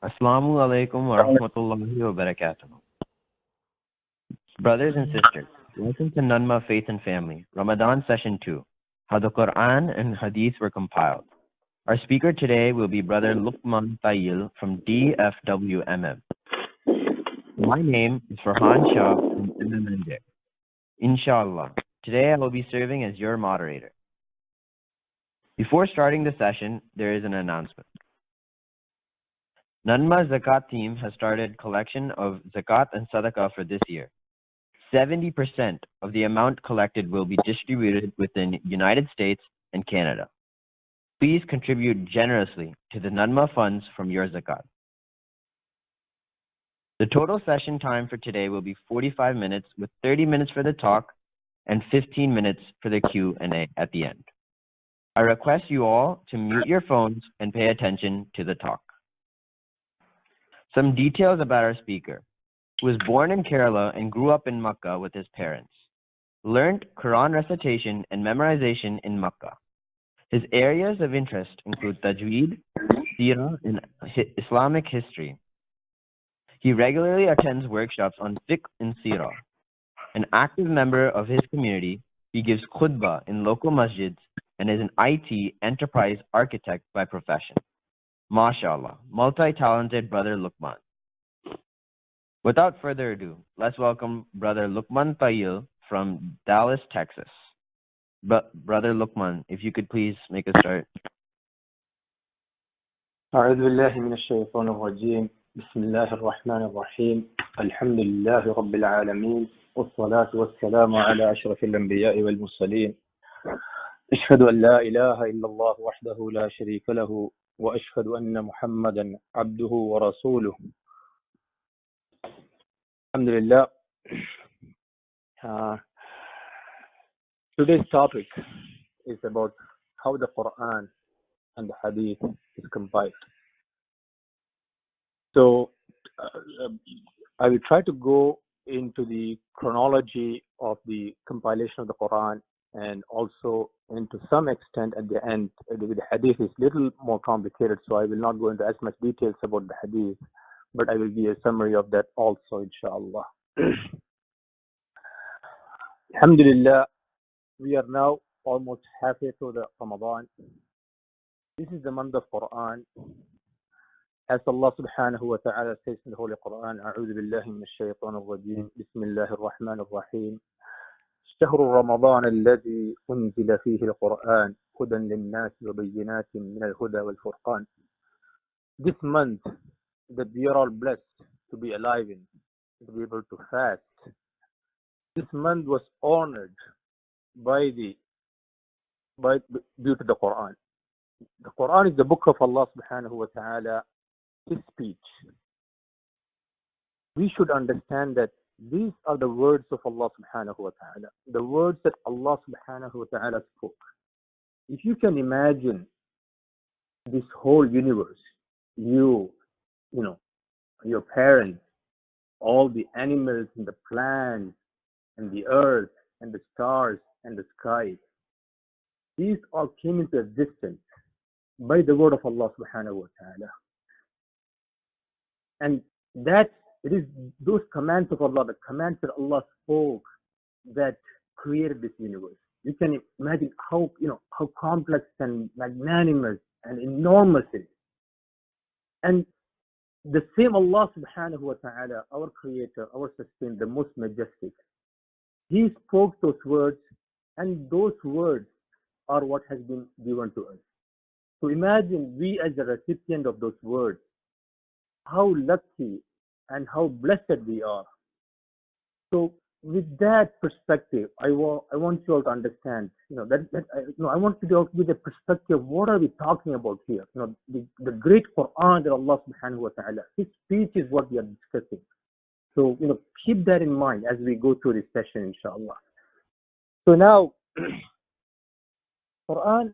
Assalamu alaikum wa rahmatullahi wa barakatuh. Brothers and sisters, welcome to Nanmma Faith and Family, Ramadan Session 2, How the Quran and Hadith were compiled. Our speaker today will be Brother Luqman Tayyil from DFWMM. My name is Farhan Shah from MMNJ. Inshallah, today I will be serving as your moderator. Before starting the session, there is an announcement. Nanmma Zakat team has started collection of Zakat and Sadaqah for this year. 70% of the amount collected will be distributed within United States and Canada. Please contribute generously to the Nanmma funds from your Zakat. The total session time for today will be 45 minutes with 30 minutes for the talk and 15 minutes for the Q&A at the end. I request you all to mute your phones and pay attention to the talk. Some details about our speaker, who was born in Kerala and grew up in Makkah with his parents. Learned Quran recitation and memorization in Makkah. His areas of interest include Tajweed, Seerah, and Islamic history. He regularly attends workshops on fiqh and Seerah. An active member of his community, he gives khutbah in local masjids and is an IT enterprise architect by profession. MashaAllah, multi-talented Brother Luqman. Without further ado, let's welcome Brother Luqman Tayyil from Dallas, Texas. Brother Luqman, if you could please make a start. أعوذ بالله من الشيطان الرجيم بسم الله الرحمن الرحيم الحمد لله رب العالمين والصلاة والسلام على أشرف الأنبياء والمرسلين أشهد أن لا إله إلا الله وحده لا شريك له وأشهد أن محمدا عبده ورسوله الحمد لله. Today's topic is about how the Quran and the Hadith is compiled. So I will try to go into the chronology of the compilation of the Quran, and also into some extent at the end the Hadith is a little more complicated, so I will not go into as much details about the Hadith, but I will give a summary of that also, inshallah. Alhamdulillah, we are now almost halfway through the Ramadan. This is the month of Quran. As Allah subhanahu wa ta'ala says in the Holy Quran, أعوذ بالله من الشيطان الرجيم بسم الله الرحمن الرحيم شهر رمضان الذي أنزل فيه القرآن هدى للناس وبينات من الهدى والفرقان. This month that we are all blessed to be alive in, to be able to fast, this month was honored due to the Quran. The Quran is the book of Allah subhanahu wa ta'ala, His speech. We should understand that these are the words of Allah subhanahu wa ta'ala, the words that Allah subhanahu wa ta'ala spoke. If you can imagine this whole universe, you know, your parents, all the animals and the plants and the earth and the stars and the sky, these all came into existence by the word of Allah subhanahu wa ta'ala. And that it is those commands of Allah, the commands that Allah spoke, that created this universe. You can imagine how complex and magnanimous and enormous it is. And the same Allah subhanahu wa ta'ala, our creator, our sustainer, the most majestic, He spoke those words, and those words are what has been given to us. So imagine we as the recipient of those words, how lucky and how blessed we are. So with that perspective, I want you all to understand, I want you to give a perspective. What are we talking about here? The great Quran that Allah subhanahu wa ta'ala, His speech is what we are discussing. So, keep that in mind as we go through this session, inshallah. So now, Quran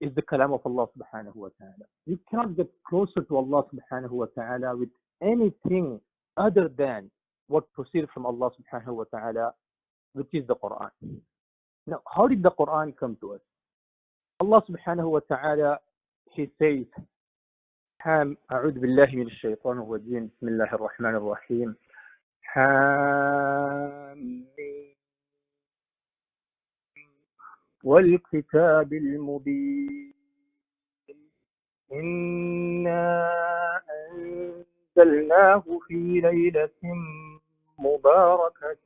is the kalam of Allah subhanahu wa ta'ala. You cannot get closer to Allah subhanahu wa ta'ala with anything other than what proceeded from Allah subhanahu wa ta'ala, which is the Quran. Now, how did the Quran come to us? Allah subhanahu wa ta'ala, He says, أعوذ بالله من الشيطان الرجيم بسم الله الرحمن الرحيم حامين والكتاب المبين إنا أنزلناه في ليلة مباركة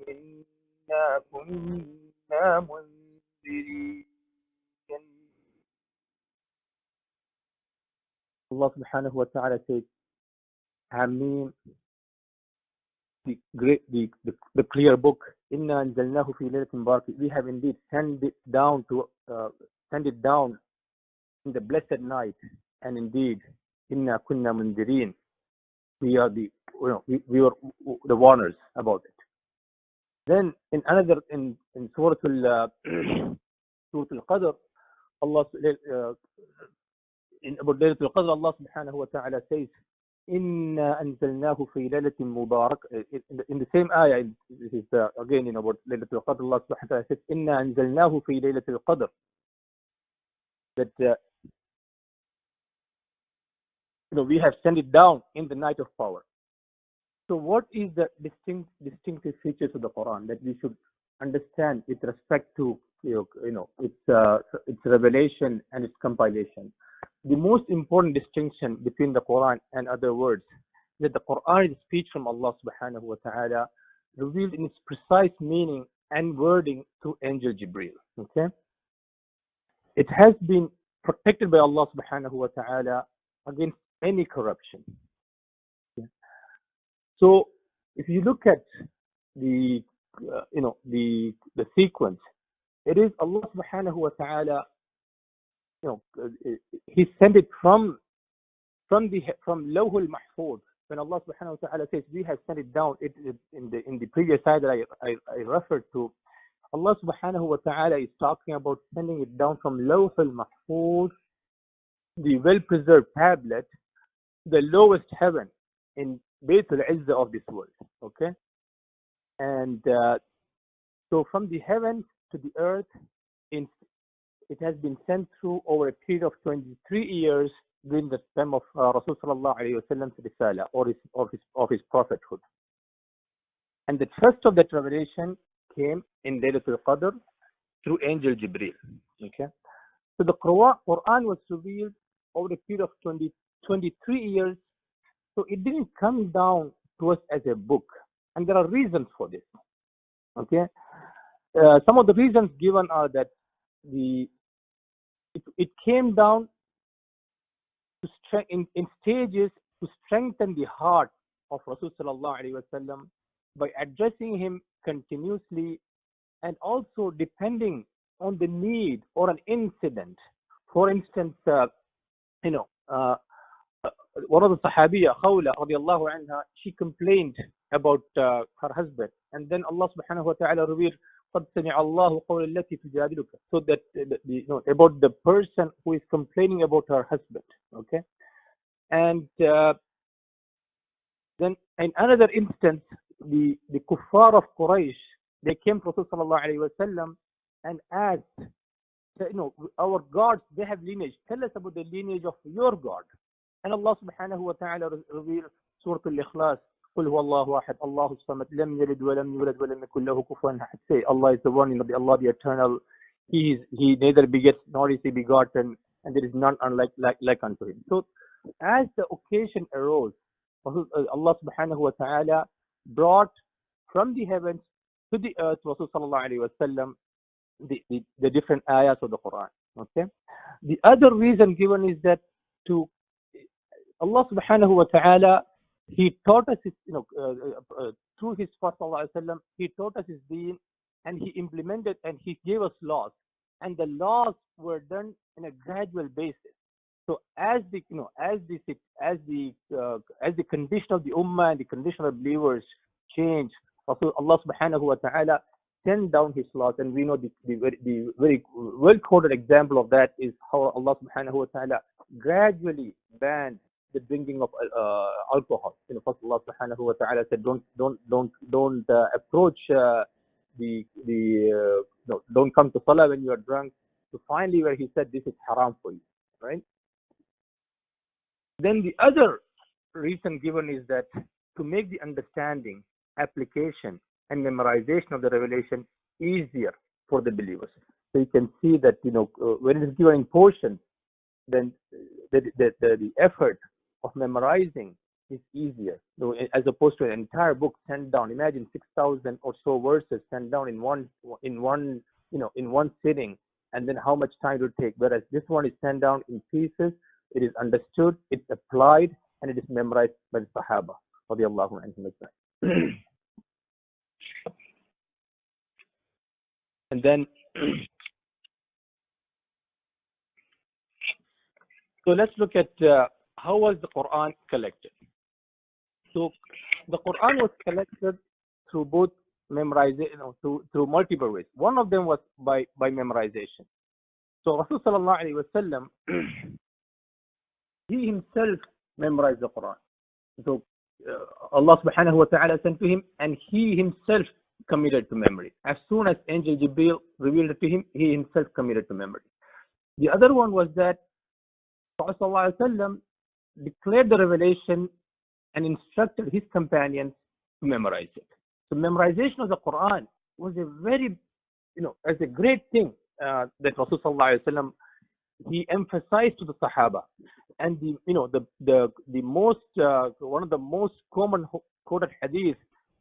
إنا كنا منذرين. Allah subhanahu wa ta'ala says, Hamim, the great, the clear book, Inna anzalnahu fi laylatin mubarak. We have indeed sent it down in the blessed night, and indeed, Inna kunna mundirin. We are we were the warners about it. Then in another in Surah Al-Qadr, Allah in about Laylatul Qadr, Allah subhanahu wa ta'ala says, Inna anzalnahu fi laylatin mubarak. In the same ayah, this is again about Laylatul Qadr, Allah subhanahu wa ta'ala says, Inna anzalnahu fi laylatil qadr. That we have sent it down in the night of power. So what is the distinctive features of the Quran that we should understand with respect to its revelation and its compilation? The most important distinction between the Quran and other words is that the Quran is speech from Allah subhanahu wa ta'ala, revealed in its precise meaning and wording to Angel Jibreel. Okay? It has been protected by Allah subhanahu wa ta'ala against any corruption. Okay? So if you look at the sequence, it is Allah subhanahu wa ta'ala, he sent it from Lawhul Mahfuz. When Allah subhanahu wa ta'ala says we have sent it down, in the previous ayah that I referred to, Allah subhanahu wa ta'ala is talking about sending it down from Lawhul Mahfuz, the well-preserved tablet, the lowest heaven in Bayt al-Izzah of this world. Okay? And so from the heavens to the earth, it has been sent through over a period of 23 years during the time of Rasul sallallahu alayhi wa sallam's risala, of his prophethood. And the first of that revelation came in Laylatul Qadr through Angel Jibreel. Okay? So the Quran was revealed over a period of 23 years. So it didn't come down to us as a book. And there are reasons for this. Okay? Some of the reasons given are that it came down in stages to strengthen the heart of Rasul sallallahu alaihi wasallam by addressing him continuously, and also depending on the need or an incident. For instance, one of the Sahabiya, Khawla radiallahu anha, she complained about her husband, and then Allah subhanahu wa ta'ala revealed, قَدْ سَمِعَ اللَّهُ قَوْلَ الَّتِي تُجَادِلُكَ. So that about the person who is complaining about her husband. Okay, and then in another instance, the kuffar of Quraysh, they came to Rasul sallallahu alayhi wa sallam and asked, our gods, they have lineage. Tell us about the lineage of your God. And Allah subhanahu wa ta'ala revealed Surah Al-Ikhlas, قُلْ هُوَ اللَّهُ أَحَدٌ اللَّهُ الصَّمَدُ لَمْ يَلِدْ وَلَمْ يُولَدْ وَلَمْ يَكُنْ لَهُ كُفُوًا أَحَدٌ. Say, Allah is the one, Allah the Eternal. He neither begets nor is he begotten, and there is none like unto him. So as the occasion arose, Allah subhanahu wa ta'ala brought from the heavens to the earth Rasul sallallahu alayhi wa sallam the different ayahs of the Quran. Okay. The other reason given is that to Allah subhanahu wa ta'ala, he taught us through his Prophet sallallahu alayhi wa sallam, he taught us his deen, and he implemented and he gave us laws, and the laws were done in a gradual basis. So as the condition of the ummah and the condition of believers change, Allah subhanahu wa ta'ala sent down his laws, and we know the very well quoted example of that is how Allah subhanahu wa ta'ala gradually banned the drinking of alcohol. First Allah subhanahu wa ta'ala said, don't approach don't come to salah when you are drunk. So finally, where he said this is haram for you, right? Then the other reason given is that to make the understanding, application, and memorization of the revelation easier for the believers. So you can see that when it is given in portions, then the effort of memorizing is easier. So as opposed to an entire book sent down. Imagine 6,000 or so verses sent down in one sitting, and then how much time it would take. Whereas this one is sent down in pieces, it is understood, it's applied, and it is memorized by the Sahaba radiallahu anhum. And then so let's look at how was the Quran collected. So the Quran was collected through both memorization, through multiple ways. One of them was by memorization. So Rasul sallallahu alaihi wasallam, he himself memorized the Quran. So Allah subhanahu wa ta'ala sent to him, and he himself committed to memory. As soon as Angel Jibreel revealed it to him, he himself committed to memory. The other one was that Prophet sallallahu alaihi wasallam declared the revelation and instructed his companions to memorize it. So memorization of the Quran was a very, as a great thing that Rasul sallallahu alaihi wasallam he emphasized to the Sahaba. And the most one of the most common quoted hadith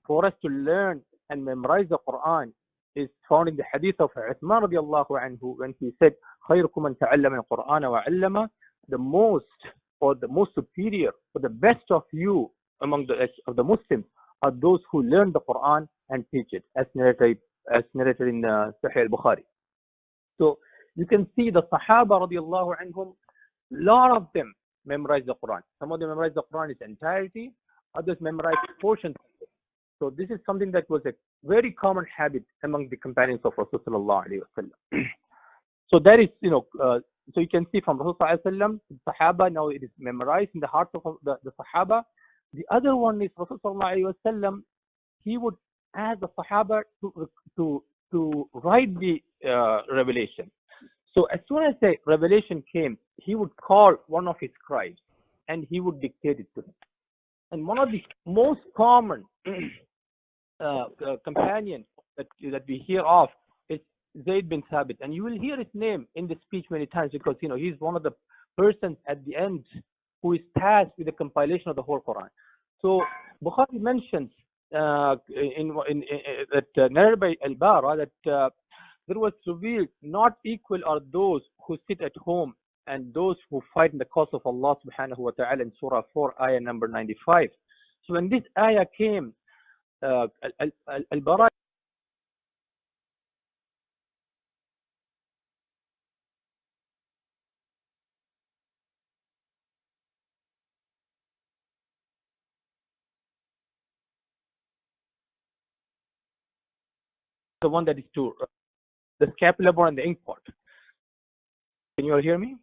for us to learn and memorize the Quran is found in the hadith of Uthman radiallahu anhu, when he said, "خيركم من تعلم القرآن وعلمه." The most superior or the best of you among the Muslims are those who learn the Quran and teach it, as narrated in Sahih al-Bukhari. So you can see the Sahaba radiallahu anhum, lot of them memorize the Quran. Some of them memorize the Quran in its entirety, others memorize portions of it. So this is something that was a very common habit among the companions of Rasulullah sallallahu alaihi wasallam. So that is, so you can see from Rasulullah sallallahu alaihi wasallam, the Sahaba, now it is memorized in the hearts of the Sahaba. The other one is Rasulullah sallallahu alaihi wasallam, he would ask the Sahaba to write the revelation. So as soon as the revelation came, he would call one of his scribes and he would dictate it to him. And one of the most common companions that we hear of is Zayd bin Thabit, and you will hear his name in the speech many times because he's one of the persons at the end who is tasked with the compilation of the whole Quran. So Bukhari mentions that narrated by Al-Bara that there was revealed, not equal are those who sit at home and those who fight in the cause of Allah subhanahu wa ta'ala in Surah 4, ayah number 95. So when this ayah came, Al-Bara the one that is to the scapular bone and the ink pot. Can you all hear me?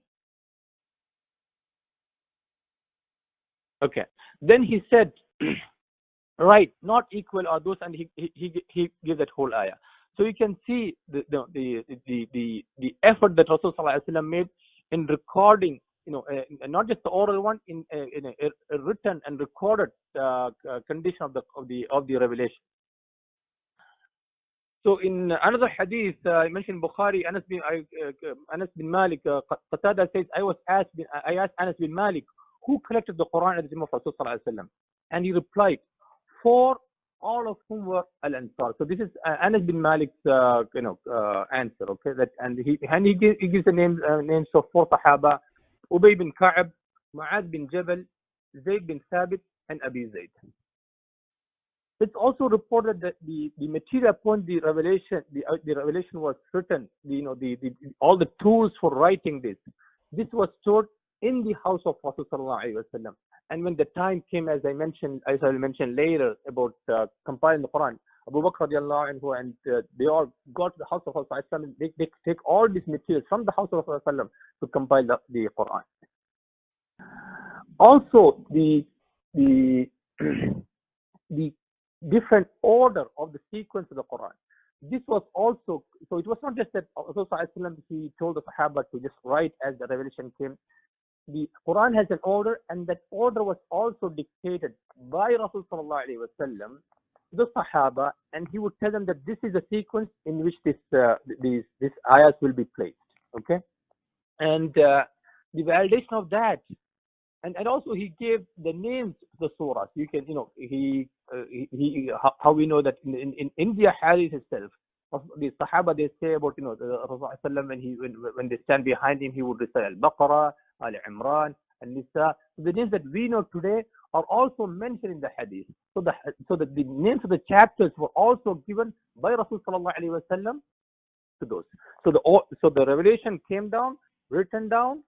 Okay. Then he said, right, not equal are those, and he gives that whole ayah. So you can see the effort that Rasulullah made in recording, not just the oral one, in a written and recorded condition of the revelation. So in another hadith, I mentioned Bukhari, Anas bin Malik, Qatada says, I asked Anas bin Malik, who collected the Quran at the time of Rasulullah sallallahu alaihi wasallam? And he replied, 4, all of whom were Al-Ansar. So this is Anas bin Malik's answer. Okay, and he gives the names of 4 Sahaba: Ubay bin Ka'ab, Mu'adh bin Jabal, Zayd bin Thabit, and Abi Zayd. It's also reported that the material upon the revelation was written. All the tools for writing this was stored in the house of Rasul sallallahu alaihi wasallam. And when the time came, as I will mention later about compiling the Quran, Abu Bakr radiallahu anhu and they all got to the house of Rasul sallallahu alaihi wasallam. They take all these materials from the house of Rasul sallallahu alaihi wasallam to compile the Quran. Also, the different order of the sequence of the Quran. This was also, so it was not just that Rasul sallallahu alaihi wasallam he told the Sahaba to just write as the revelation came. the Quran has an order, and that order was also dictated by Rasul sallallahu alaihi wasallam to the Sahaba, and he would tell them that this is a sequence in which these ayahs will be placed. Okay, and the validation of that, and also he gave the names of the surahs. You can, how we know that in India Hadith itself, of the Sahaba, they say about, the Rasul when they stand behind him, he would recite Al-Baqarah, Al-Imran, Al-Nisa. So the names that we know today are also mentioned in the Hadith. So the names of the chapters were also given by Rasul sallallahu alaihi wasallam to those. So the revelation came down, written down.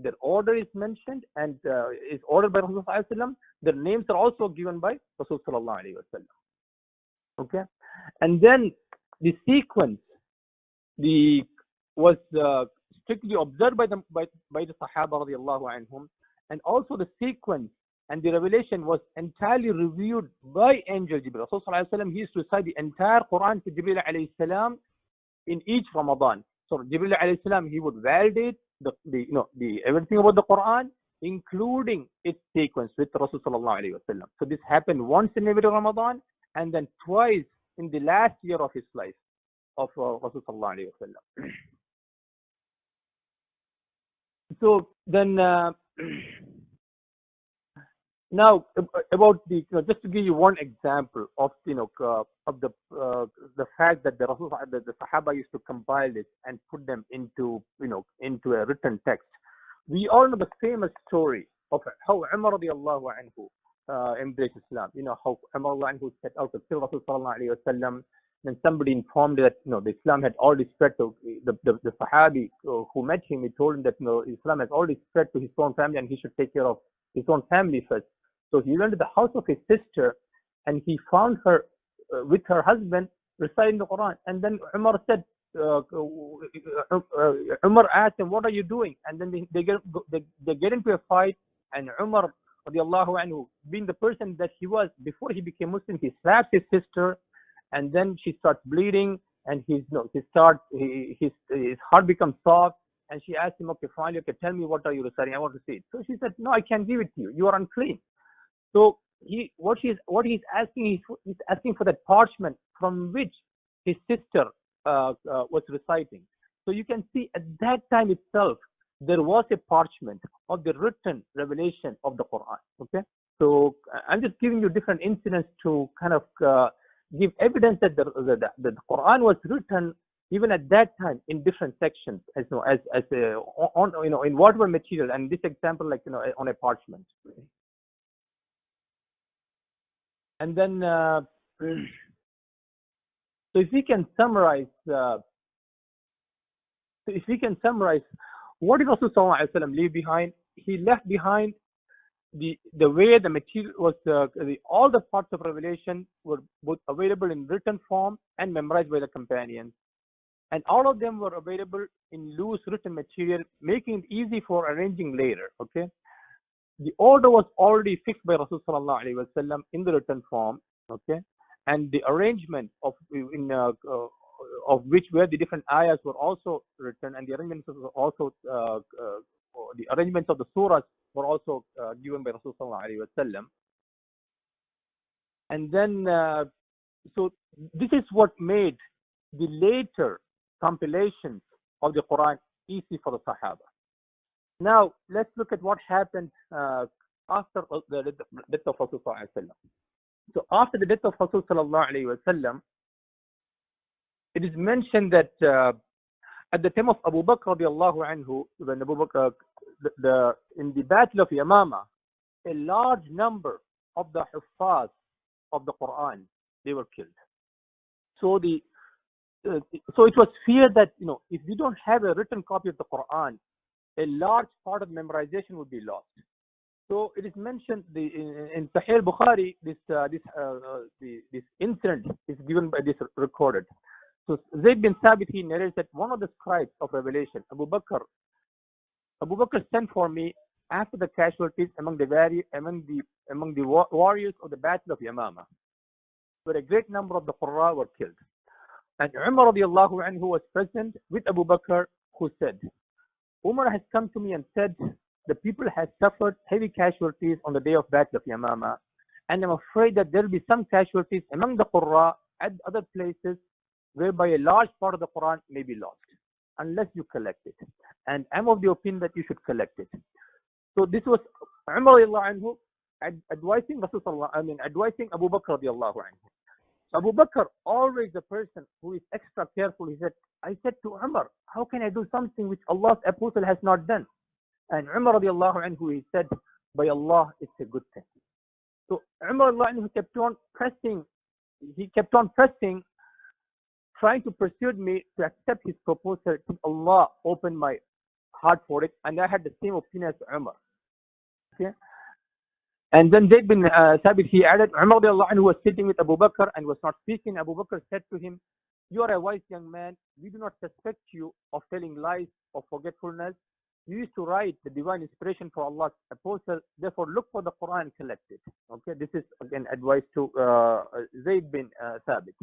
Their order is mentioned and is ordered by Rasul sallallahu alaihi wasallam. Their names are also given by Rasul sallallahu alaihi wasallam. Okay, and then the sequence was strictly observed by the Sahaba radiallahu anhum, and also the sequence and the revelation was entirely reviewed by Angel Jibril. Rasul sallallahu alaihi wasallam, he used to recite the entire Quran to Jibril alayhi salam in each Ramadan. So Jibril alayhi salam, he would validate the everything about the Quran, including its sequence with Rasul sallallahu alaihi wasallam. So this happened once in every Ramadan, and then twice in the last year of his life of Rasul sallallahu alaihi wasallam. So then now about the, just to give you one example of of the fact that the Sahaba used to compile this and put them into into a written text. We all know the famous story of how Umar radiallahu anhu embraced Islam. How Umar radiallahu anhu set out to kill Rasul sallallahu alaihi wasallam. Then somebody informed that the Islam had already spread to the Sahabi who met him. He told him that Islam has already spread to his own family and he should take care of his own family first. So he went to the house of his sister and he found her with her husband reciting the Quran. And then Umar said, Umar asked him, "What are you doing?" And then they get into a fight. And Umar radiallahu anhu, being the person that he was before he became Muslim, he slapped his sister. And then she starts bleeding, and his heart becomes soft. And she asked him, "Okay, fine, okay, tell me what are you reciting? I want to see it." So she said, "No, I can't give it to you. You are unclean." So what he's asking, he's asking for that parchment from which his sister was reciting. So you can see at that time itself there was a parchment of the written revelation of the Quran. Okay, so I'm just giving you different incidents to kind of give evidence that the Quran was written even at that time in different sections, as in whatever material. And this example, like on a parchment. And then, so if we can summarize, what did Rasul sallallahu alaihi wasallam leave behind? He left behind the way the material was, all the parts of revelation were both available in written form and memorized by the companions, and all of them were available in loose written material, making it easy for arranging later. Okay, the order was already fixed by Rasul sallallahu alaihi wasallam in the written form. Okay, and the arrangement of which where the different ayahs were also written, and the arrangements were also the arrangements of the surahs were also given by Rasul sallallahu alaihi wasallam. And then, so this is what made the later compilations of the Quran easy for the Sahaba. Now, let's look at what happened after the death of Rasul sallallahu alaihi wasallam. So after the death of Rasul sallallahu alaihi wasallam, it is mentioned that at the time of Abu Bakr radiallahu anhu, when Abu Bakr, in the Battle of Yamama, a large number of the Huffaz of the Quran, they were killed. So so it was feared that if we don't have a written copy of the Quran, a large part of memorization would be lost. So it is mentioned in Sahih Bukhari, this incident is given by this recorded. So Zayd bin Thabit, he narrates that one of the scribes of revelation, Abu Bakr sent for me after the casualties among the warriors of the Battle of Yamama, where a great number of the Qurra were killed. And Umar radiallahu anhu was present with Abu Bakr, who said, "Umar has come to me and said the people have suffered heavy casualties on the day of Battle of Yamama, and I'm afraid that there will be some casualties among the Qurra at other places whereby a large part of the Quran may be lost unless you collect it. And I'm of the opinion that you should collect it. So this was Umar radiallahu anhu advising advising Abu Bakr radiallahu anhu. Abu Bakr, always a person who is extra careful, he said, I said to Umar, how can I do something which Allah's apostle has not done? And Umar radiallahu anhu, he said, by Allah, it's a good thing. So Umar radiallahu anhu kept on pressing, trying to persuade me to accept his proposal till Allah opened my heart for it. And I had the same opinion as Umar. Okay? And then Zayd bin Thabit, he added, Umar was sitting with Abu Bakr and was not speaking. Abu Bakr said to him, you are a wise young man. We do not suspect you of telling lies or forgetfulness. You used to write the divine inspiration for Allah's apostle. Therefore, look for the Quran and collect it. Okay, this is again advice to Zayd bin Thabit.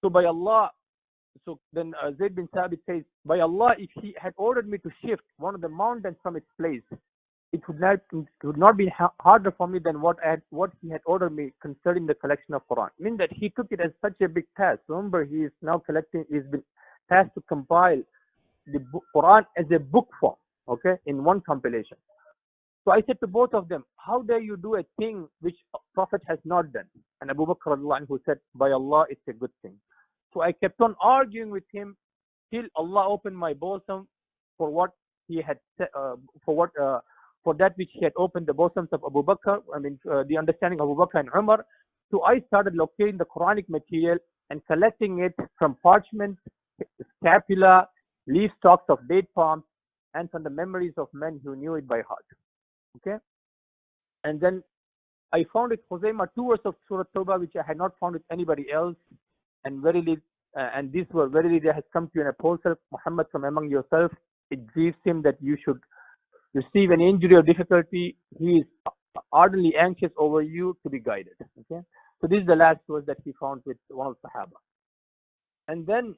So by Allah, then Zayd bin Thabit says, by Allah, if he had ordered me to shift one of the mountains from its place, it would not be harder for me than what he had ordered me concerning the collection of Quran. I mean that he took it as such a big task. Remember, he is now collecting, he's been tasked to compile the Quran as a book form, okay, in one compilation. So I said to both of them, how dare you do a thing which a Prophet has not done? And Abu Bakr who said, by Allah, it's a good thing. So I kept on arguing with him till Allah opened my bosom for what he had said, for that which he had opened the bosoms of Abu Bakr, the understanding of Abu Bakr and Umar. So I started locating the Quranic material and collecting it from parchment, scapula, leaf stalks of date palms, and from the memories of men who knew it by heart. Okay? And then I found with Khuzaimah 2 verses of Surah Tawbah, which I had not found with anybody else. And verily, there has come to you an apostle, Muhammad, from among yourself. It grieves him that you should receive an injury or difficulty. He is ardently anxious over you to be guided. Okay, so this is the last verse that he found with one of the Sahaba. And then,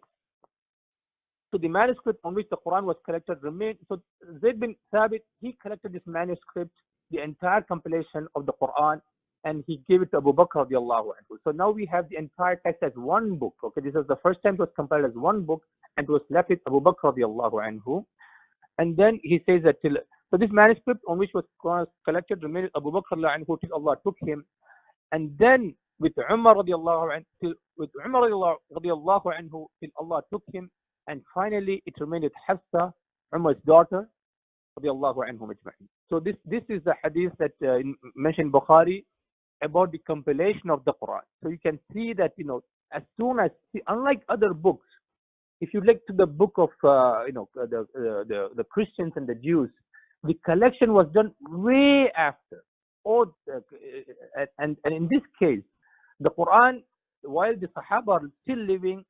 so the manuscript on which the Quran was collected remained. So Zayd bin Thabit, he collected this manuscript, the entire compilation of the Quran, and he gave it to Abu Bakr radiallahu anhu. So now we have the entire text as one book. Okay, this is the first time it was compiled as one book, and it was left with Abu Bakr radiallahu anhu. And then he says that so this manuscript on which was collected remained with Abu Bakr radiallahu anhu till Allah took him. And then with Umar radiallahu anhu till Allah took him. And finally it remained with Hafsa, Umar's daughter, radiallahu anhum ajma'in. So this is the hadith that mentioned Bukhari about the compilation of the Quran. So you can see that, as soon as, unlike other books, if you look to the book of, the Christians and the Jews, the collection was done way after. And in this case, the Quran, while the Sahaba are still living,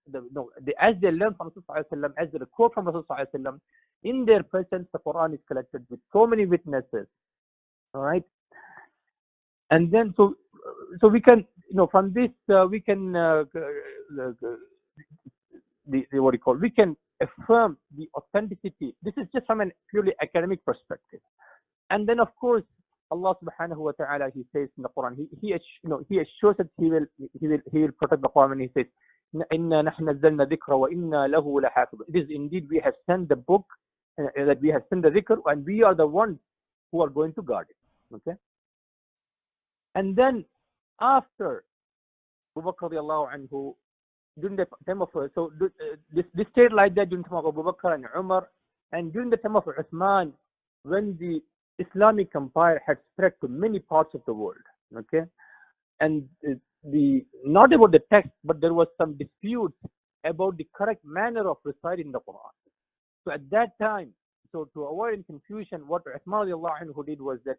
as they learn from Rasulullah, as they record from Rasulullah, in their presence, the Quran is collected with so many witnesses. All right. And then, so we can, from this, we can, we can affirm the authenticity. This is just from a purely academic perspective. And then, of course, Allah subhanahu wa ta'ala, he says in the Quran, he assures that he will protect the Quran, and he says, Inna nahnu nazzalna dhikra wa inna lahu lahafidun. It is indeed we have sent the book, that we have sent the dhikr, and we are the ones who are going to guard it. Okay? And then after Abu Bakr radiallahu anhu, during the time of, this stayed like that during the time of Abu Bakr and Umar, and during the time of Uthman, when the Islamic empire had spread to many parts of the world. Okay, and not about the text, but there was some dispute about the correct manner of reciting the Quran. So at that time, so to avoid confusion, what Uthman radiallahu anhu did was that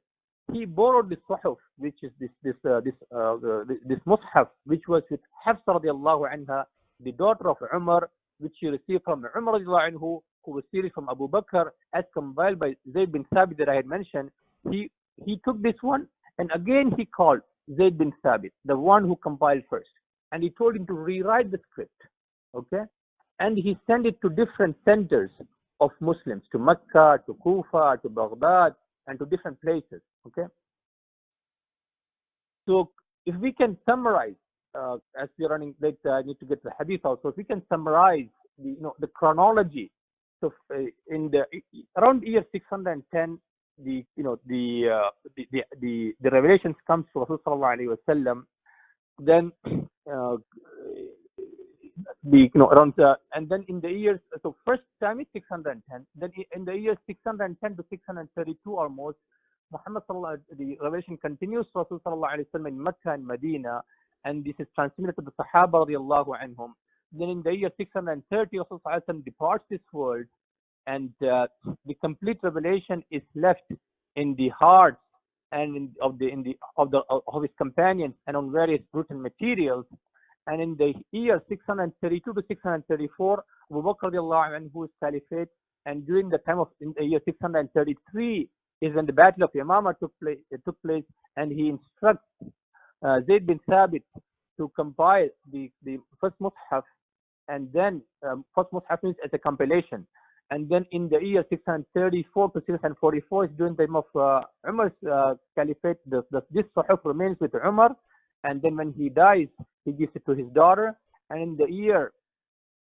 he borrowed the Suhuf, which is this Mus'haf, which was with Hafsa radiallahu anha, the daughter of Umar, which he received from Umar radiallahu anhu, who received it from Abu Bakr, as compiled by Zayd bin Thabit that I had mentioned. He took this one, and again he called Zayd bin Thabit, the one who compiled first, and he told him to rewrite the script. Okay, and he sent it to different centers of Muslims to Mecca, to Kufa, to Baghdad, and to different places. Okay. So if we can summarize, as we're running late, I need to get the hadith also. If we can summarize the chronology. So in the around year 610, the revelations comes to Rasul sallallahu alaihi wasallam. Then around and then in the years, so first time is 610. Then in the years 610 to 632 almost, Muhammad the revelation continues to Rasul sallallahu alaihi wasallam in Mecca and Medina, and this is transmitted to the Sahaba radiallahu anhum. Then in the year 630, Rasul sallallahu alaihi wasallam departs this world, and the complete revelation is left in the hearts and of his companions and on various written materials. And in the year 632 to 634, Abu Bakr radiallahu anhu is caliphate, and during the time of in the year 633 is when the Battle of Yamama took place, and he instructs Zayd bin Thabit to compile the first Mus'haf, and then first Mus'haf means as a compilation. And then in the year 634 to 644 is during the time of Umar's caliphate. This Suhuf remains with Umar, and then when he dies, he gives it to his daughter. And in the year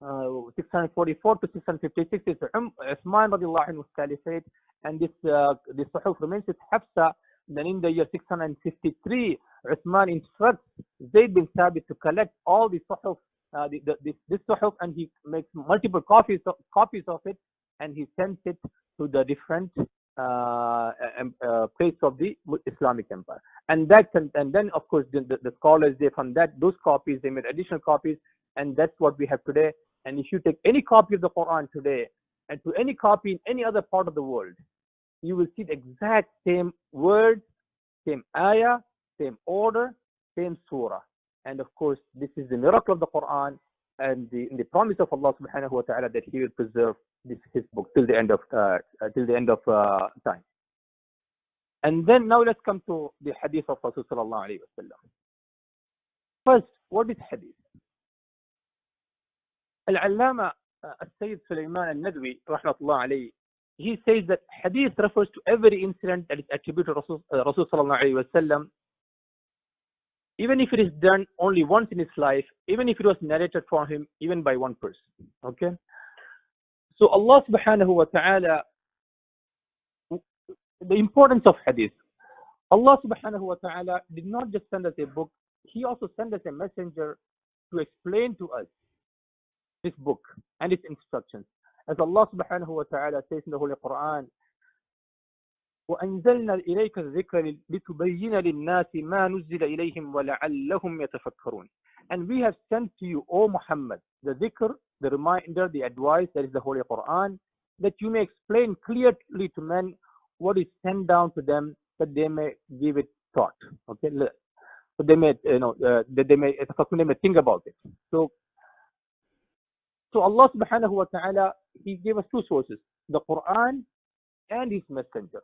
644 to 656 is Uthman radiallahu anhu's caliphate, and this Suhuf remains with Hafsa. Then in the year 653, Uthman instructs Zayd bin Thabit to collect all the Suhuf, this Suhuf, and he makes multiple copies of it, and he sends it to the different place of the Islamic Empire. And then of course the scholars, from those copies they made additional copies, and that's what we have today. And if you take any copy of the Quran today and to any copy in any other part of the world, you will see the exact same words, same ayah, same order, same surah. And of course, this is the miracle of the Quran and the promise of Allah subhanahu wa ta'ala that He will preserve his book till the end of time. And then now let's come to the hadith of Rasul sallallahu alaihi wasallam. First, what is hadith? Al-Allama Al-Sayyid Sulaiman Al-Nadwi rahmatullah alayhi, he says that hadith refers to every incident that is attributed to Rasul sallallahu alaihi wasallam, even if it is done only once in his life, even if it was narrated for him, even by one person. Okay? So Allah subhanahu wa ta'ala, the importance of hadith. Allah subhanahu wa ta'ala did not just send us a book, He also sent us a messenger to explain to us this book and its instructions. As Allah subhanahu wa ta'ala says in the Holy Quran, وَأَنزَلْنَا إِلَيْكَ الذِّكْرَ لِتُبَيِّنَ لِلنَّاسِ مَا نُزِّلَ إِلَيْهِمْ وَلَعَلَّهُمْ يَتَفَكَّرُونَ. And we have sent to you, O Muhammad, the dhikr, the reminder, the advice, that is the Holy Quran, that you may explain clearly to men what is sent down to them, that they may give it thought. Okay, so they may, they may think about it. So Allah subhanahu wa ta'ala, He gave us two sources, the Quran and His messenger.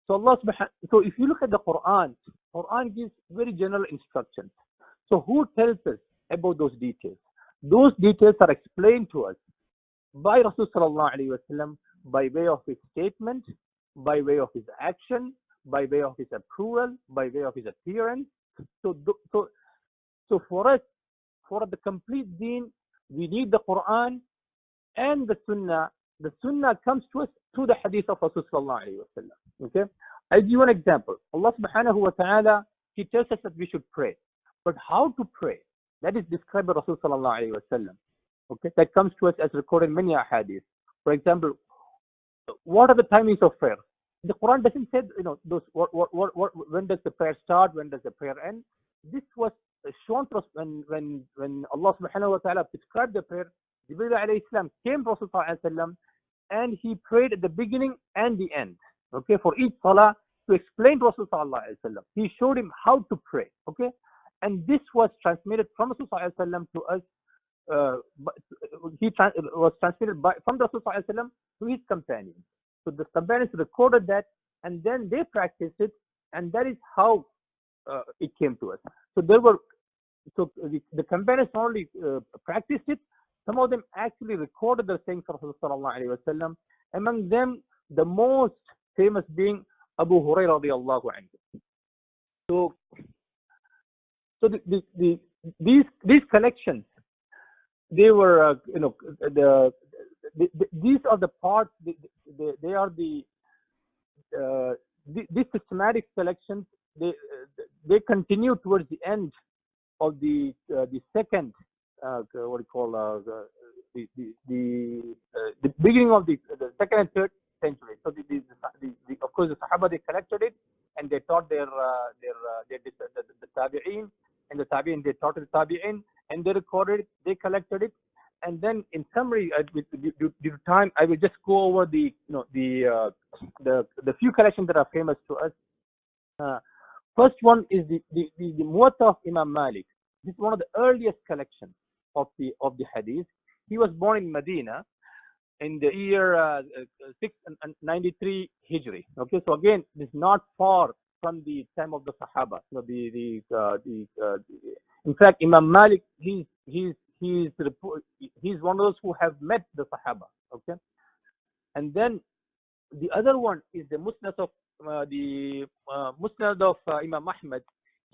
So if you look at the Quran gives very general instructions. So who tells us about those details? Those details are explained to us by Rasul sallallahu alaihi wasallam, by way of his statement, by way of his action, by way of his approval, by way of his appearance. So for us, for the complete deen, we need the Quran and the Sunnah. The Sunnah comes to us through the hadith of Rasul sallallahu alaihi wasallam. Okay? I'll give you an example. Allah subhanahu wa ta'ala, He tells us that we should pray. But how to pray? That is described by Rasul sallallahu alaihi wasallam. Okay? That comes to us as recorded in many hadiths. For example, what are the timings of prayer? The Quran doesn't say, those when does the prayer start, when does the prayer end. This was shown to us when Allah subhanahu wa ta'ala prescribed the prayer. Jibreel alayhi salam came to Rasul sallallahu alaihi wasallam, and he prayed at the beginning and the end. Okay, for each salah, to explain to Rasul sallallahu alaihi wasallam. He showed him how to pray. Okay, and this was transmitted from Rasul sallallahu alaihi wasallam to us. Was transmitted from Rasul sallallahu alaihi wasallam to his companions. So the companions recorded that, and then they practiced it, and that is how it came to us. So the companions not only practiced it, Some of them actually recorded the sayings of Rasulullah. Among them, the most famous being Abu Hurairah radiallahu anhu. So, these collections, they were, these are the parts. They are these systematic collections. They continue towards the end of the second, what do you call, the beginning of the second and third century. So of course the Sahaba, they collected it and they taught the Tabi'in, and the Tabi'in, they taught the Tabi'in, and they recorded it, they collected it, and then in summary, due to time, I will just go over the few collections that are famous to us. First one is the Muwatta of Imam Malik. This is one of the earliest collections of the Hadith. He was born in Medina in the year 693 Hijri. Okay, so again, this is not far from the time of the Sahaba. So in fact, Imam Malik, he's one of those who have met the Sahaba. Okay, and then the other one is the Musnad of Imam Ahmad.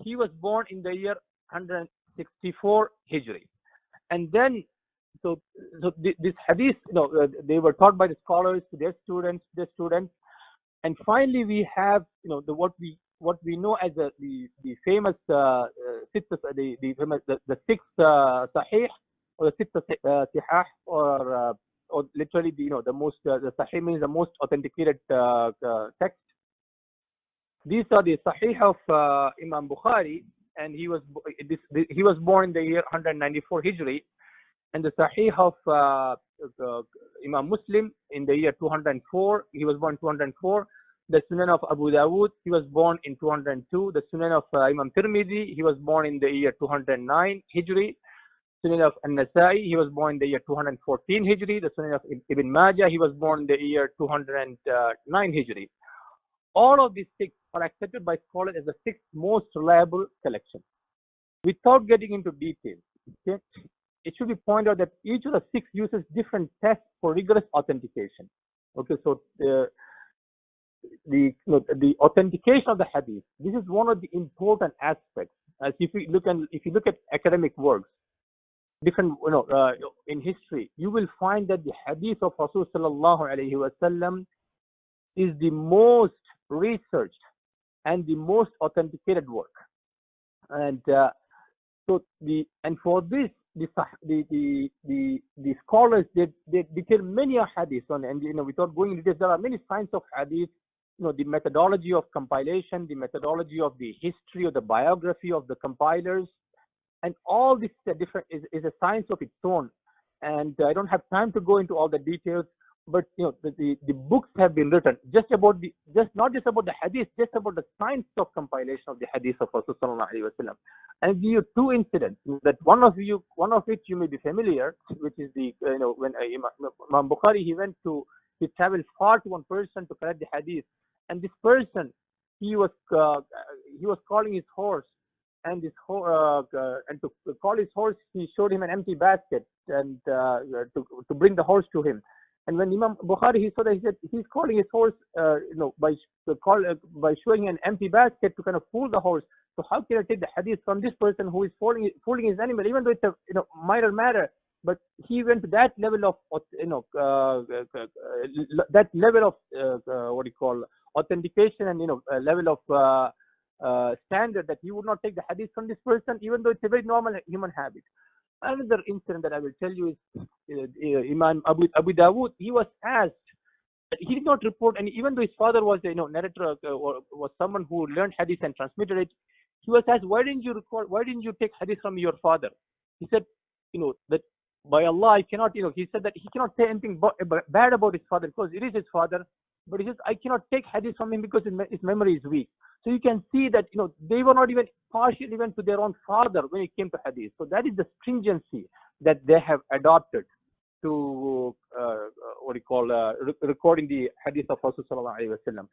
He was born in the year 164 Hijri, and then this hadith, they were taught by the scholars to their students, and finally we have what we know as the famous the sixth Sahih, or the sixth Sihah, or literally the most the Sahih means the most authenticated text. These are the Sahih of Imam Bukhari, and he was born in the year 194 Hijri, and the Sahih of Imam Muslim in the year 204. He was born 204. The Sunan of Abu Dawud, he was born in 202. The Sunan of Imam Tirmidhi, he was born in the year 209 Hijri. Sunan of An-Nasa'i, he was born in the year 214 Hijri. The Sunan of Ibn Majah, he was born in the year 209 Hijri. All of these six are accepted by scholars as the sixth most reliable collection. Without getting into details, okay, it should be pointed out that each of the six uses different tests for rigorous authentication. Okay, so the authentication of the hadith, this is one of the important aspects. As if you look at academic works, different in history, you will find that the hadith of Rasul sallallahu alaihi wasallam is the most researched and the most authenticated work, and for this the scholars, they detail many hadiths on, and without going into this, there are many signs of hadith. The methodology of compilation, the methodology of the history or the biography of the compilers, and all this is a science of its own. And I don't have time to go into all the details, but the books have been written not just about the hadith, just about the science of compilation of the hadith of Rasulullah sallallahu alaihi wasallam. And I'll give you two incidents that one of which you may be familiar, which is when Imam Bukhari, he traveled far to one person to collect the hadith, and this person, he was calling his horse, and and to call his horse, he showed him an empty basket, and to bring the horse to him. And when Imam Bukhari, he saw that, he said he's calling his horse by showing an empty basket to kind of fool the horse. So how can I take the hadith from this person who is fooling his animal, even though it's a minor matter? But he went to that level of what do you call, authentication, and level of standard, that he would not take the hadith from this person, even though it's a very normal human habit. Another incident that I will tell you is Imam Abu Dawud. He was asked, he did not report, and even though his father was a narrator, or was someone who learned hadith and transmitted it, he was asked, why didn't you take hadith from your father? He said, that by Allah, I cannot, he said that he cannot say anything bad about his father, because it is his father, but he says, I cannot take hadith from him because his memory is weak. So you can see that they were not even partial even to their own father when it came to hadith. So that is the stringency that they have adopted to recording the hadith of Rasul sallallahu alaihi wasallam.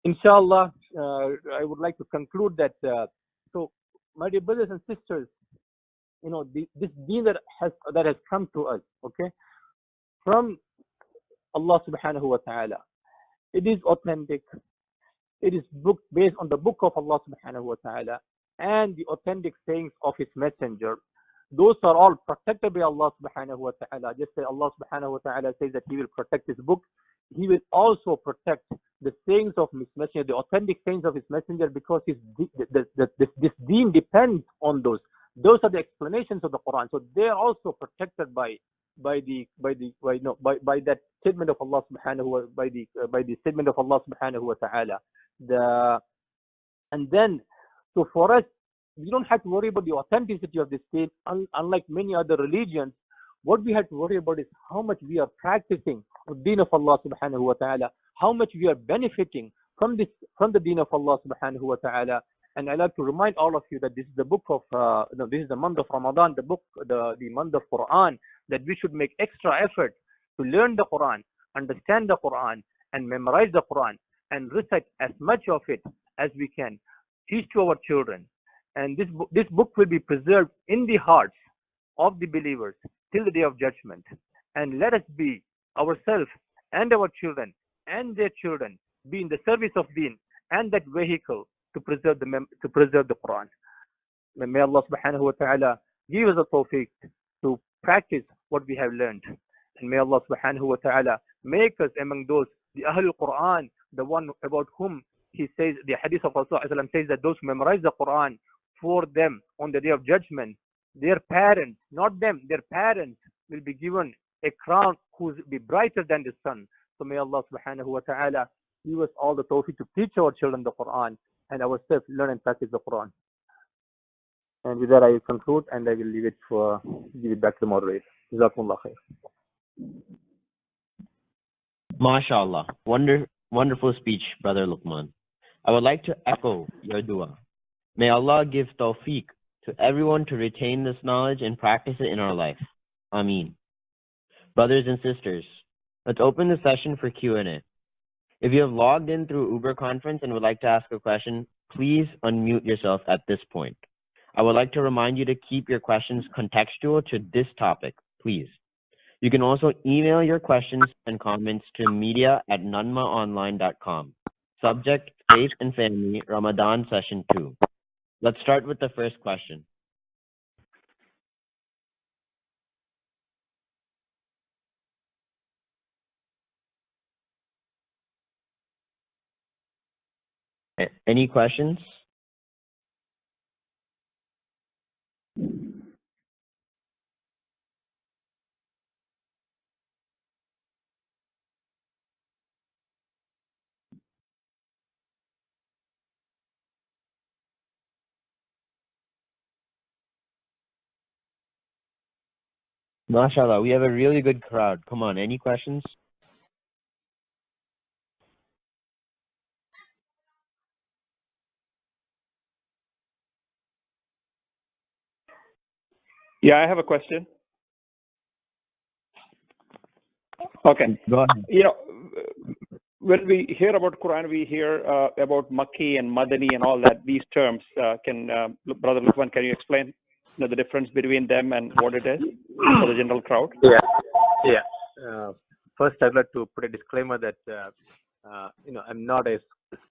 Inshallah, I would like to conclude that. So my dear brothers and sisters, this deen that has come to us, okay, from Allah subhanahu wa ta'ala. It is authentic. It is based on the book of Allah subhanahu wa ta'ala and the authentic sayings of his messenger. Those are all protected by Allah subhanahu wa ta'ala. Just say Allah subhanahu wa ta'ala says that he will protect his book. He will also protect the sayings of his messenger, the authentic sayings of his messenger, because this deen depends on those. Those are the explanations of the Quran. So they are also protected by that statement of Allah subhanahu wa by the statement of Allah subhanahu wa ta'ala. And then, so for us, we don't have to worry about the authenticity of this deen. Unlike many other religions, what we have to worry about is how much we are practicing the deen of Allah subhanahu wa ta'ala, how much we are benefiting from the deen of Allah subhanahu wa ta'ala. And I like to remind all of you that this is the book of this is the month of Ramadan, the month of Quran, that we should make extra effort to learn the Quran, understand the Quran, and memorize the Quran, and recite as much of it as we can. Teach to our children. And this book will be preserved in the hearts of the believers till the day of judgment. And let us be ourselves and our children and their children be in the service of deen and that vehicle to preserve the Quran. May Allah subhanahu wa ta'ala give us the tawfiq to practice what we have learned. And may Allah subhanahu wa ta'ala make us among those, the Ahlul Quran, the one about whom he says, the hadith of Rasulullah says that those who memorize the Quran, for them on the day of judgment, their parents, not them, their parents will be given a crown who will be brighter than the sun. So may Allah subhanahu wa ta'ala give us all the tawfiq to teach our children the Quran and ourselves learn and practice the Quran. And with that I will conclude and I will give it back to the moderator. Jazakumullah khair. MashaAllah. Wonderful speech, Brother Luqman. I would like to echo your dua. May Allah give tawfiq to everyone to retain this knowledge and practice it in our life. Ameen. Brothers and sisters, let's open the session for Q&A. If you have logged in through Uber Conference and would like to ask a question, please unmute yourself at this point. I would like to remind you to keep your questions contextual to this topic, please. You can also email your questions and comments to media@nanmaonline.com. Subject, Faith and Family, Ramadan Session 2. Let's start with the first question. Any questions? MashaAllah, we have a really good crowd. Come on, any questions? Yeah, I have a question. Okay. Go ahead. When we hear about Quran, we hear about Makki and Madani and all that, these terms. Brother Luqman, can you explain the difference between them and what it is for the general crowd? Yeah. First, I'd like to put a disclaimer that I'm not a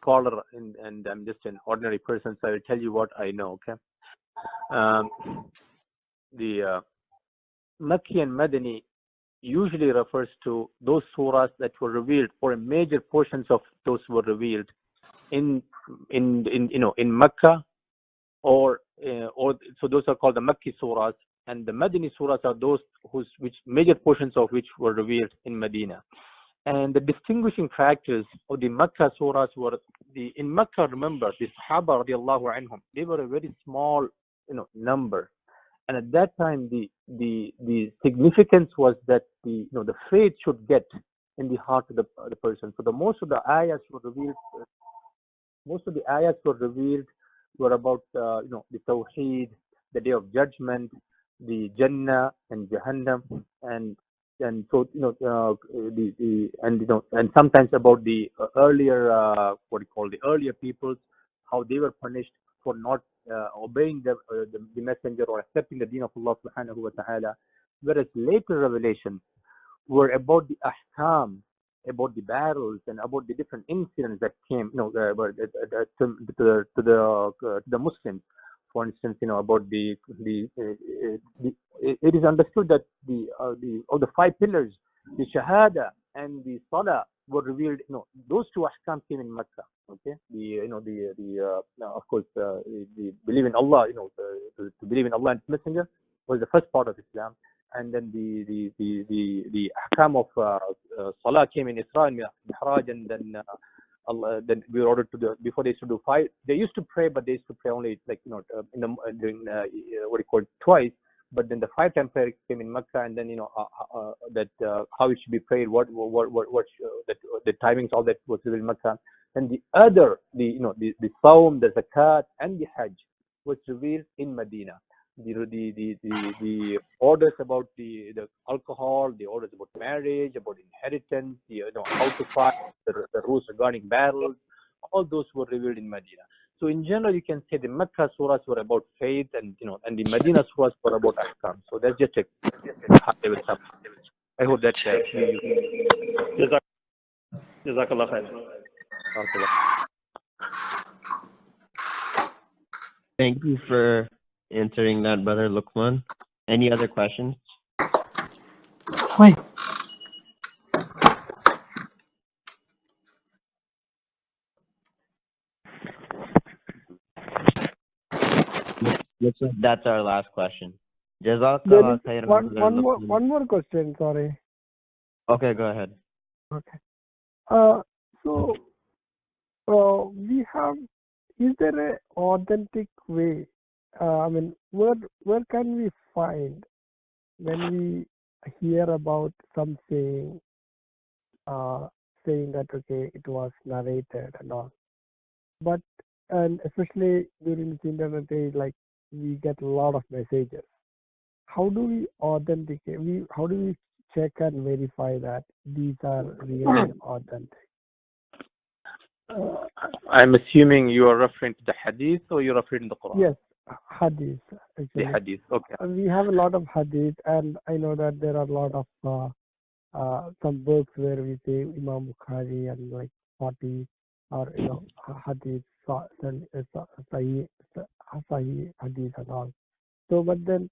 scholar and I'm just an ordinary person, so I will tell you what I know. Okay. The Makki and Madani usually refers to those surahs that were revealed, or major portions of those were revealed in Mecca, or so those are called the Makki surahs, and the Madani surahs are those which major portions of which were revealed in Medina. And the distinguishing factors of the Mecca surahs were in Mecca. Remember, the Sahaba radiallahu anhum, they were a very small number. And at that time, the significance was that the faith should get in the heart of the person. So most of the ayahs were revealed. Most of the ayahs were about the Tawheed, the Day of Judgment, the Jannah and Jahannam, and so and sometimes about the earlier the earlier peoples, how they were punished for not obeying the messenger or accepting the deen of Allah subhanahu wa ta'ala. Whereas later revelations were about the ahkam, about the battles and about the different incidents that came, to the Muslims. For instance, about the it is understood that the 5 pillars, the shahada and the salah, were revealed. Those 2 ahkam came in Mecca. Okay, of course, the believe in Allah, to believe in Allah and His Messenger was the first part of Islam, and then the ahkam of salah came in Isra and Mi'raj, and then then we were ordered to before they used to do 5. They used to pray, but they used to pray only in the during what you call twice. But then the 5-time prayer came in Mecca, and then that how it should be prayed, what the timings, all that was revealed in Mecca. And the Sawm, the Zakat, and the Hajj was revealed in Medina. The orders about the alcohol, the orders about marriage, about inheritance, how to fight, the rules regarding battles, all those were revealed in Medina. So in general, you can say the Mecca surahs were about faith, and the Medina surahs were about ahkam. So that's just a high level stuff. I hope that Jazakallah khair. Thank you for answering that, Brother Luqman. Any other questions? Wait. Looks like that's our last question. Jazakallah khairan. One more question, sorry. Okay, go ahead. Okay. So we have, is there a authentic way? I mean, where can we find when we hear about some saying that okay, it was narrated and all, but and especially during this internet age, like we get a lot of messages. How do we authenticate? How do we check and verify that these are really authentic? I'm assuming you are referring to the hadith, or you're referring to the Quran? Yes, hadith. Actually. The hadith, okay. We have a lot of hadith, and I know that there are a lot of some books where we say Imam Bukhari and like 40 or hadith, Sahih hadith and all. So, but then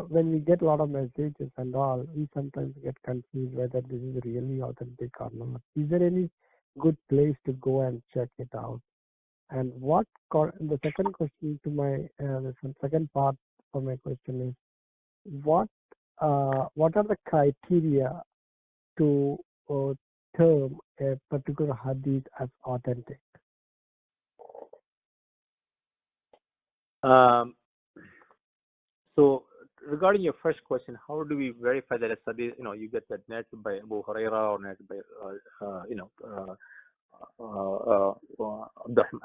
when we get a lot of messages and all, we sometimes get confused whether this is really authentic or not. Is there any good place to go and check it out? And the second question to my the second part of my question is, what are the criteria to term a particular hadith as authentic? So regarding your first question, how do we verify that a hadith? You get that narrated by Abu Huraira or narrated by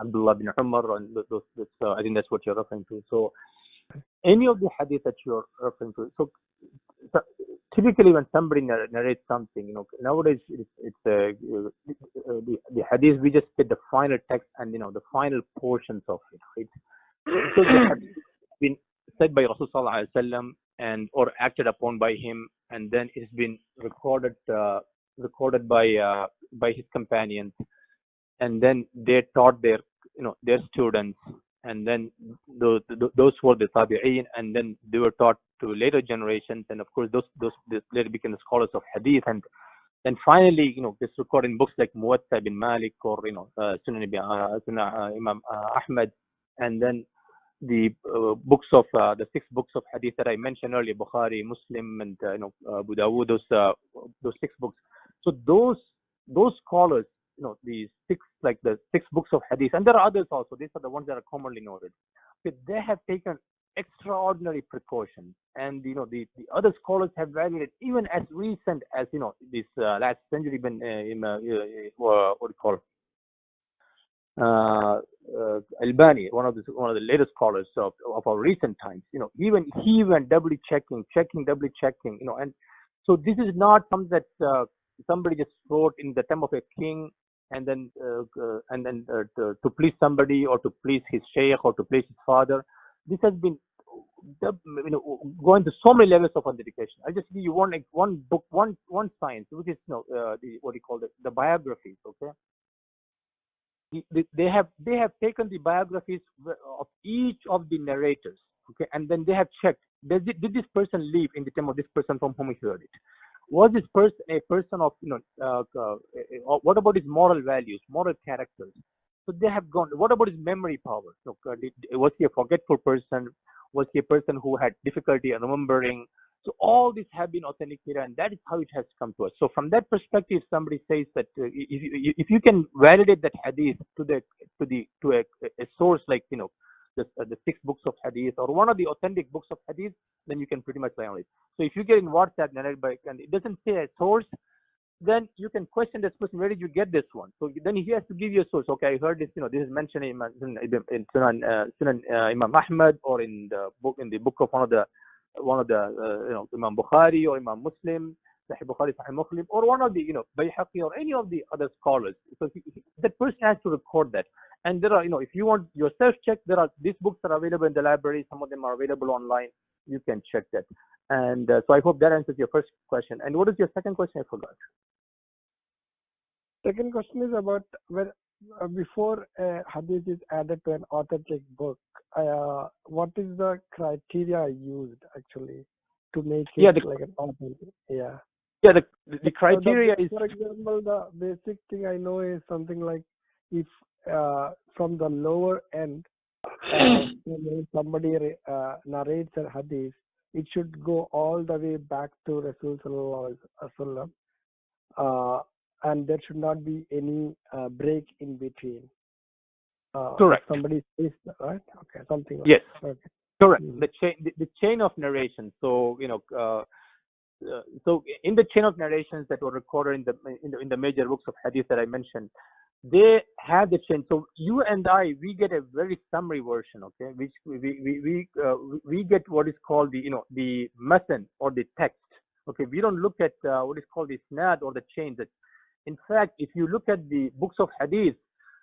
Abdullah bin Umar, and those I think that's what you're referring to. So any of the hadith that you're referring to. So typically when somebody narrates something, nowadays it's the hadith, we just get the final text and the final portions of it, right? So the hadith has been said by Rasul sallallahu alaihi wasallam and or acted upon by him, and then it's been recorded by his companions, and then they taught their students, and then those were the tabi'een, and then they were taught to later generations, and of course those later became the scholars of hadith, and then finally this recorded in books like Muwatta bin Malik or Sunan Imam Ahmad, and then the books of the 6 books of hadith that I mentioned earlier, Bukhari, Muslim, and Abu Dawud, those 6 books. So those scholars, the 6 books of hadith, and there are others also. These are the ones that are commonly noted. Okay, they have taken extraordinary precautions, and the other scholars have valued it even as recent as this last century. What do you call Albani, one of the latest scholars of our recent times. Even he went doubly checking, and so this is not something that somebody just wrote in the time of a king and then to please somebody or to please his sheikh or to please his father. This has been going to so many levels of authentication. I'll just give you one book, one science, which is what do you call it, the biographies. Okay, they have taken the biographies of each of the narrators. Okay, and then they have checked, did this person live in the time of this person from whom he heard it? Was this person a person of what about his moral values, moral characters? So they have gone. What about his memory power? So, was he a forgetful person? Was he a person who had difficulty in remembering? So all these have been authenticated, and that is how it has come to us. So from that perspective, somebody says that if you can validate that hadith to a source like the 6 books of hadith or one of the authentic books of hadith, then you can pretty much rely on it. So if you get in WhatsApp narrated by, and it doesn't say a source, then you can question this person, where did you get this one? So then he has to give you a source. Okay, I heard this, this is mentioned in Sunan Imam Ahmad, or in the book of one of the Imam Bukhari or Imam Muslim, Sahih Bukhari, Sahih Muslim, or one of the Bayhaqi or any of the other scholars. So that person has to record that. And there are, if you want yourself check, these books are available in the library. Some of them are available online. You can check that. And so I hope that answers your first question. And what is your second question? I forgot. Second question is about before hadith is added to an authentic book, what is the criteria used actually to make it like an authentic? Yeah. Yeah, the criteria is, for example, the basic thing I know is something like if from the lower end, somebody narrates a hadith, it should go all the way back to Rasul Sallallahu Alaihi Wasallam, and there should not be any break in between. Correct. Somebody says that, right? Okay, something like yes. that. Okay. Correct. Mm-hmm. The chain of narration. So so in the chain of narrations that were recorded in the major books of hadith that I mentioned, they have the chain. So you and I, we get a very summary version, okay, which we get what is called the matan or the text. Okay, we don't look at what is called the isnad or the chain. That, in fact, if you look at the books of hadith,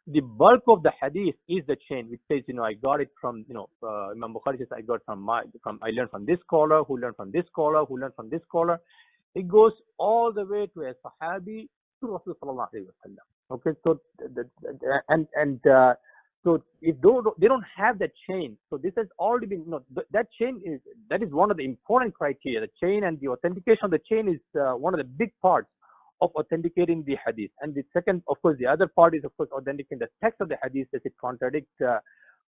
the bulk of the hadith is the chain, which says, I got it from, Imam Bukhari says, I learned from this scholar, who learned from this scholar, who learned from this scholar. It goes all the way to a sahabi to Rasul Sallallahu Alaihi Wasallam. Okay, so so if they don't have that chain, so this has already been, that chain is one of the important criteria. The chain and the authentication of the chain is one of the big parts of authenticating the hadith. And the second, of course, the other part is, of course, authenticating the text of the hadith. Does it contradict,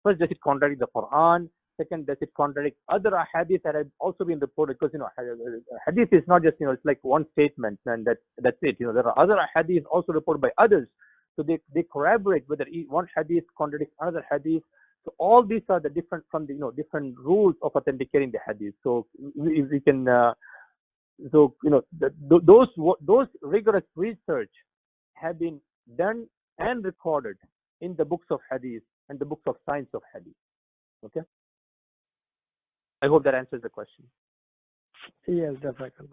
first, does it contradict the Quran? Second, does it contradict other hadith that have also been reported? Because, hadith is not just, it's like one statement and that's it. There are other hadiths also reported by others. So they corroborate whether one hadith contradicts another hadith. So all these are the different rules of authenticating the hadith. So we can, those rigorous research have been done and recorded in the books of hadith and the books of science of hadith. Okay, I hope that answers the question. Yes, definitely.